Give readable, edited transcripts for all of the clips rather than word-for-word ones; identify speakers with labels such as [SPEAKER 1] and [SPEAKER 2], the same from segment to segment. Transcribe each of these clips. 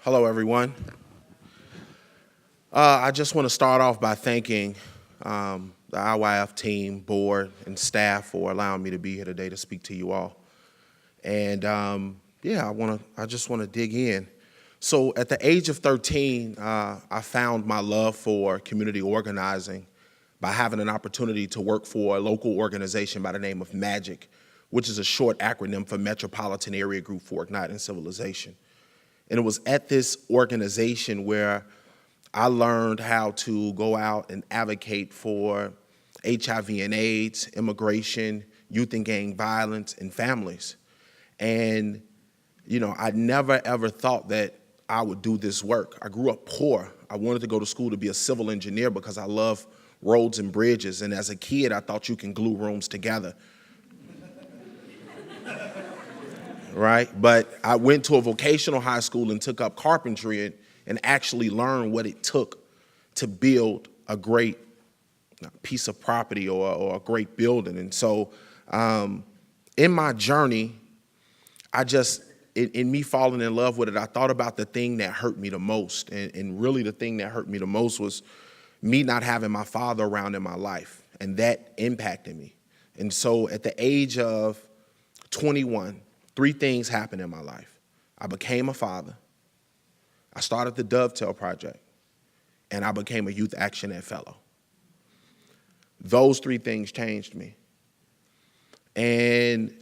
[SPEAKER 1] Hello, everyone. I just want to start off by thanking the IYF team, board, and staff for allowing me to be here today to speak to you all. And I just want to dig in. So at the age of 13, I found my love for community organizing by having an opportunity to work for a local organization by the name of MAGIC, which is a short acronym for Metropolitan Area Group for Igniting Civilization. And it was at this organization where I learned how to go out and advocate for HIV and AIDS, immigration, youth and gang violence, and families. And, I never ever thought that I would do this work. I grew up poor. I wanted to go to school to be a civil engineer because I love roads and bridges. And as a kid, I thought you can glue rooms together. Right? But I went to a vocational high school and took up carpentry and actually learned what it took to build a great piece of property or a great building. And so in my journey, in me falling in love with it, I thought about the thing that hurt me the most. And really the thing that hurt me the most was me not having my father around in my life. And that impacted me. And so at the age of 21, 3 things happened in my life. I became a father, I started the Dovetail Project, and I became a Youth Action Ed Fellow. Those 3 things changed me. And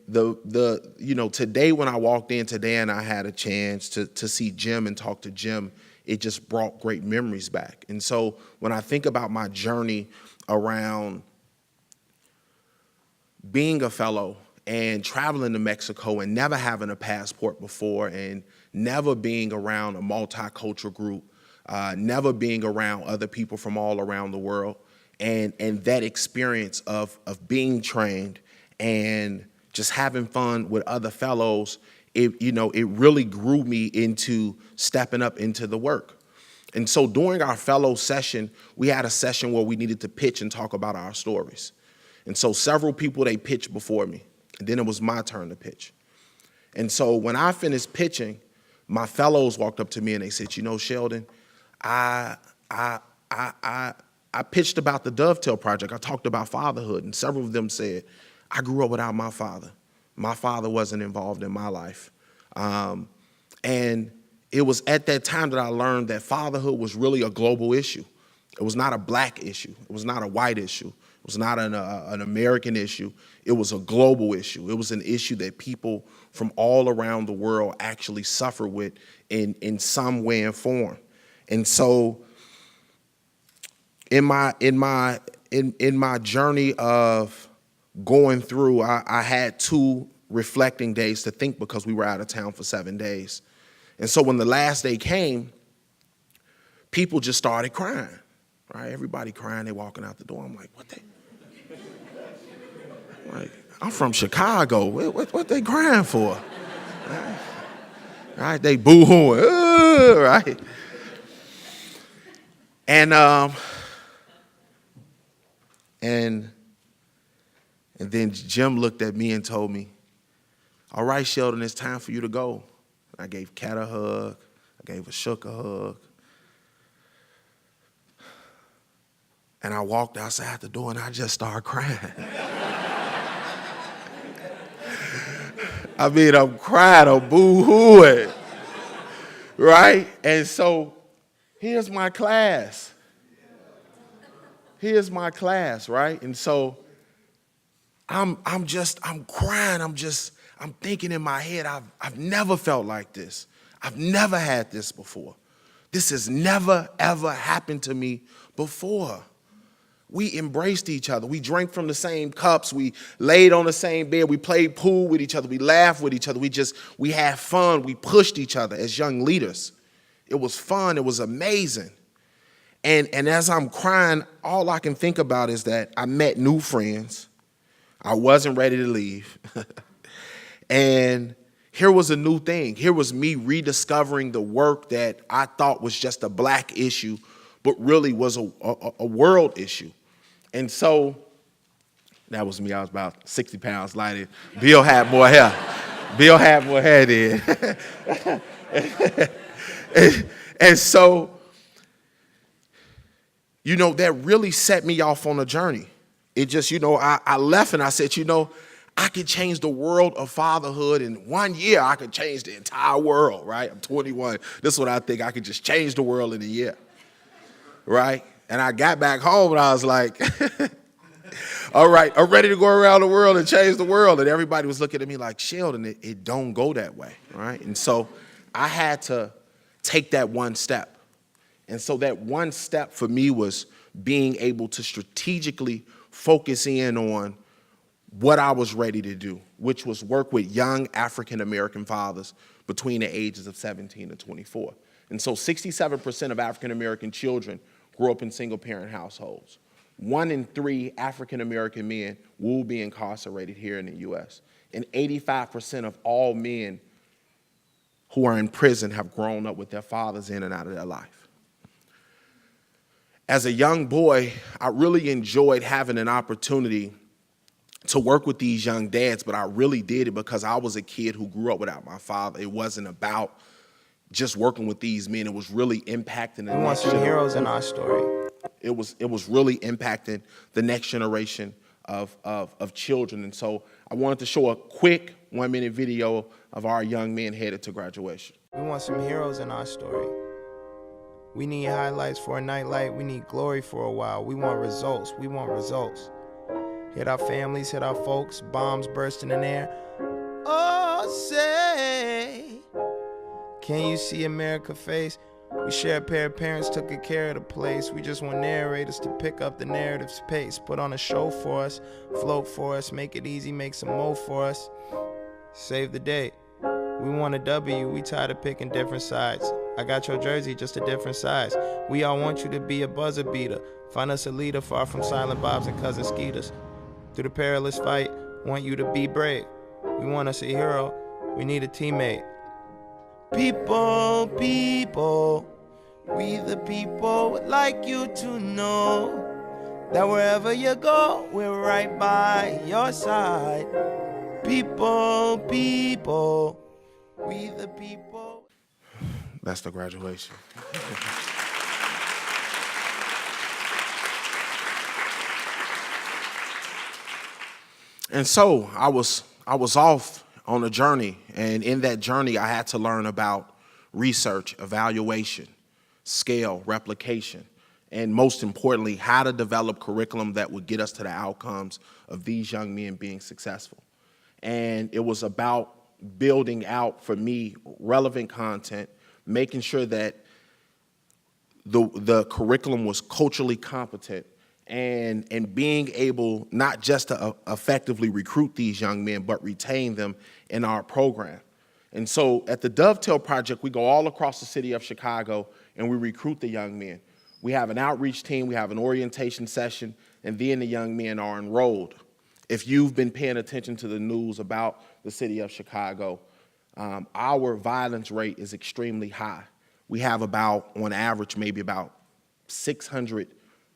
[SPEAKER 1] today when I walked in today and I had a chance to see Jim and talk to Jim, it just brought great memories back. And so when I think about my journey around being a fellow and traveling to Mexico and never having a passport before and never being around a multicultural group, never being around other people from all around the world, and that experience of being trained and just having fun with other fellows, it really grew me into stepping up into the work. And so during our fellow session, we had a session where we needed to pitch and talk about our stories. And so several people, they pitched before me. And then it was my turn to pitch. And so when I finished pitching, my fellows walked up to me and they said, Sheldon, I pitched about the Dovetail Project. I talked about fatherhood. And several of them said, I grew up without my father. My father wasn't involved in my life. And it was at that time that I learned that fatherhood was really a global issue. It was not a black issue. It was not a white issue. It was not an American issue. It was a global issue. It was an issue that people from all around the world actually suffer with in some way and form. And so in my journey of going through, I had 2 reflecting days to think because we were out of town for 7 days. And so when the last day came, people just started crying, right? Everybody crying, they walking out the door. I'm like, like, I'm from Chicago. What they crying for? Right? They boo-hooing, right? And then Jim looked at me and told me, all right, Sheldon, it's time for you to go. I gave Kat a hug. I gave Ashok a hug. And I walked outside the door and I just started crying. I'm crying, I'm boo-hooing, right? And so here's my class. Here's my class, right? And so I'm crying. I'm thinking in my head, I've never felt like this. I've never had this before. This has never, ever happened to me before. We embraced each other. We drank from the same cups. We laid on the same bed. We played pool with each other. We laughed with each other. We had fun. We pushed each other as young leaders. It was fun. It was amazing. And as I'm crying, all I can think about is that I met new friends. I wasn't ready to leave. And here was a new thing. Here was me rediscovering the work that I thought was just a black issue, but really was a world issue. And so that was me. I was about 60 pounds lighter. Bill had more hair. Bill had more hair then. And so, that really set me off on a journey. It just, I left and I said, I could change the world of fatherhood in 1 year. I could change the entire world, right? I'm 21. This is what I think. I could just change the world in a year, right? And I got back home and I was like, all right, I'm ready to go around the world and change the world. And everybody was looking at me like, Sheldon, it don't go that way, right? And so I had to take that one step. And so that one step for me was being able to strategically focus in on what I was ready to do, which was work with young African-American fathers between the ages of 17 and 24. And so 67% of African-American children grew up in single-parent households. 1 in 3 African-American men will be incarcerated here in the U.S. And 85% of all men who are in prison have grown up with their fathers in and out of their life. As a young boy, I really enjoyed having an opportunity to work with these young dads, but I really did it because I was a kid who grew up without my father. It wasn't about just working with these men. It was really impacting the
[SPEAKER 2] We want some heroes in our story.
[SPEAKER 1] It was really impacting the next generation of children. And so I wanted to show a quick 1-minute video of our young men headed to graduation.
[SPEAKER 2] We want some heroes in our story. We need highlights for a nightlight. We need glory for a while. We want results. We want results. Hit our families, hit our folks, bombs bursting in air. Oh, say, can you see America face? We share a pair of parents, took good care of the place. We just want narrators to pick up the narrative's pace. Put on a show for us, float for us, make it easy, make some mo for us. Save the day. We want a W, we tired of picking different sides. I got your jersey, just a different size. We all want you to be a buzzer beater. Find us a leader far from Silent Bobs and Cousin Skeeters. Through the perilous fight, want you to be brave. We want us a hero, we need a teammate. People, people, we the people would like you to know that wherever you go, we're right by your side. People, people, we the people.
[SPEAKER 1] That's the graduation. And so I was off on a journey, and in that journey I had to learn about research, evaluation, scale, replication, and most importantly, how to develop curriculum that would get us to the outcomes of these young men being successful. And it was about building out, for me, relevant content, making sure that the curriculum was culturally competent, and being able not just to effectively recruit these young men, but retain them in our program. And so at the Dovetail Project, we go all across the city of Chicago and we recruit the young men. We have an outreach team, we have an orientation session, and then the young men are enrolled. If you've been paying attention to the news about the city of Chicago, our violence rate is extremely high. We have about, on average, maybe about 600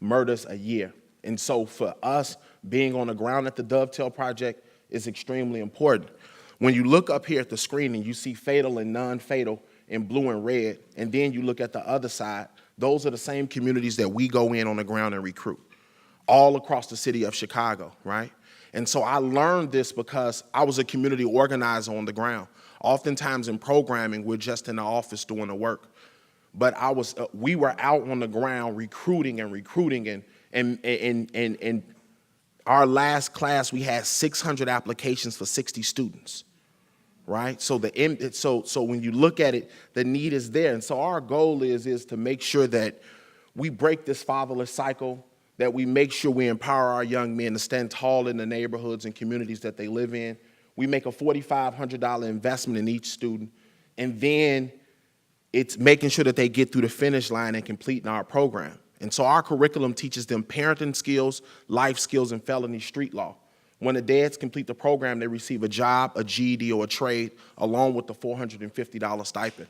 [SPEAKER 1] murders a year. And so for us, being on the ground at the Dovetail Project is extremely important. When you look up here at the screen and you see fatal and non-fatal in blue and red, and then you look at the other side, those are the same communities that we go in on the ground and recruit, all across the city of Chicago, right? And so I learned this because I was a community organizer on the ground. Oftentimes in programming, we're just in the office doing the work. But we were out on the ground recruiting, and our last class we had 600 applications for 60 students, right? So so when you look at it, the need is there, and so our goal is to make sure that we break this fatherless cycle, that we make sure we empower our young men to stand tall in the neighborhoods and communities that they live in. We make a $4,500 investment in each student, and then it's making sure that they get through the finish line and completing our program. And so our curriculum teaches them parenting skills, life skills, and felony street law. When the dads complete the program, they receive a job, a GED, or a trade, along with the $450 stipend.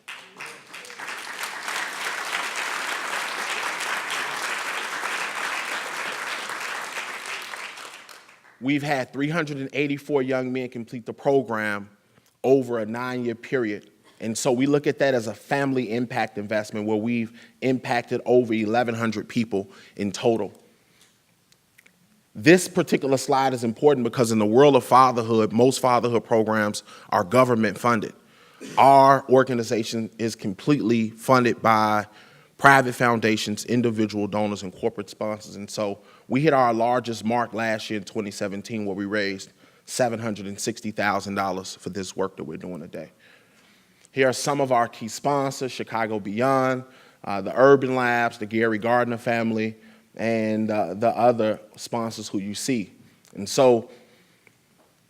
[SPEAKER 1] We've had 384 young men complete the program over a 9-year period. And so we look at that as a family impact investment where we've impacted over 1,100 people in total. This particular slide is important because in the world of fatherhood, most fatherhood programs are government funded. Our organization is completely funded by private foundations, individual donors, and corporate sponsors. And so we hit our largest mark last year in 2017 where we raised $760,000 for this work that we're doing today. Here are some of our key sponsors: Chicago Beyond, the Urban Labs, the Gary Gardner family, and the other sponsors who you see. And so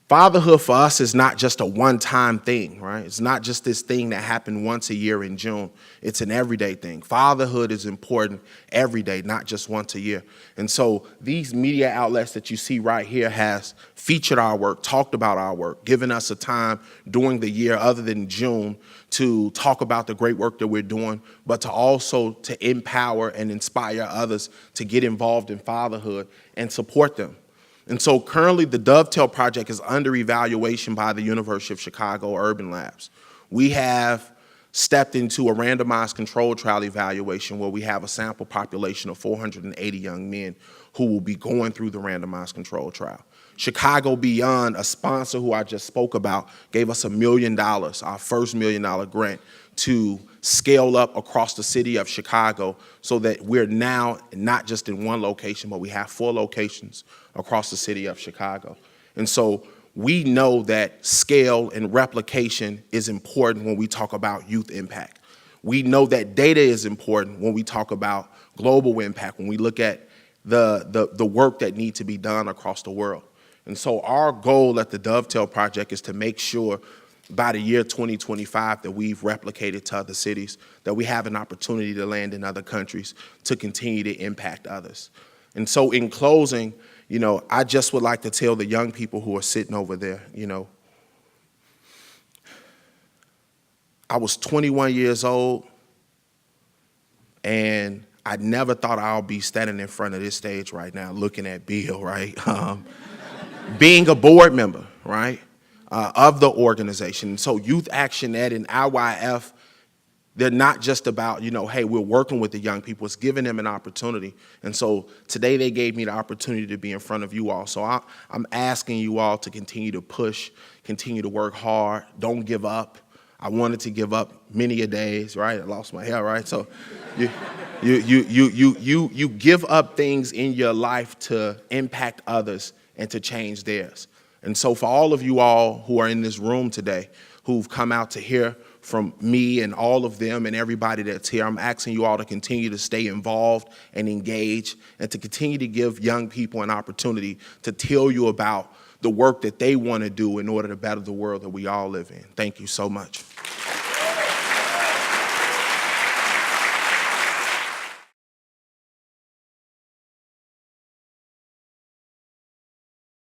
[SPEAKER 1] fatherhood for us is not just a one-time thing, right? It's not just this thing that happened once a year in June. It's an everyday thing. Fatherhood is important every day, not just once a year. And so these media outlets that you see right here has featured our work, talked about our work, given us a time during the year other than June to talk about the great work that we're doing, but to also to empower and inspire others to get involved in fatherhood and support them. And so currently the Dovetail Project is under evaluation by the University of Chicago Urban Labs. We have stepped into a randomized controlled trial evaluation where we have a sample population of 480 young men who will be going through the randomized controlled trial. Chicago Beyond, a sponsor who I just spoke about, gave us $1 million, our first $1 million grant, to scale up across the city of Chicago so that we're now not just in one location, but we have 4 locations across the city of Chicago. And so we know that scale and replication is important when we talk about youth impact. We know that data is important when we talk about global impact, when we look at the work that needs to be done across the world. And so our goal at the Dovetail Project is to make sure by the year 2025 that we've replicated to other cities, that we have an opportunity to land in other countries to continue to impact others. And so in closing, I just would like to tell the young people who are sitting over there, I was 21 years old and I never thought I'll be standing in front of this stage right now looking at Bill, right? Being a board member, right, of the organization. So Youth Action Ed and IYF, they're not just about, hey, we're working with the young people. It's giving them an opportunity. And so today they gave me the opportunity to be in front of you all. So I'm asking you all to continue to push, continue to work hard, don't give up. I wanted to give up many a days, right? I lost my hair, right? So you give up things in your life to impact others and to change theirs. And so for all of you all who are in this room today, who've come out to hear from me and all of them and everybody that's here, I'm asking you all to continue to stay involved and engage and to continue to give young people an opportunity to tell you about the work that they want to do in order to better the world that we all live in. Thank you so much.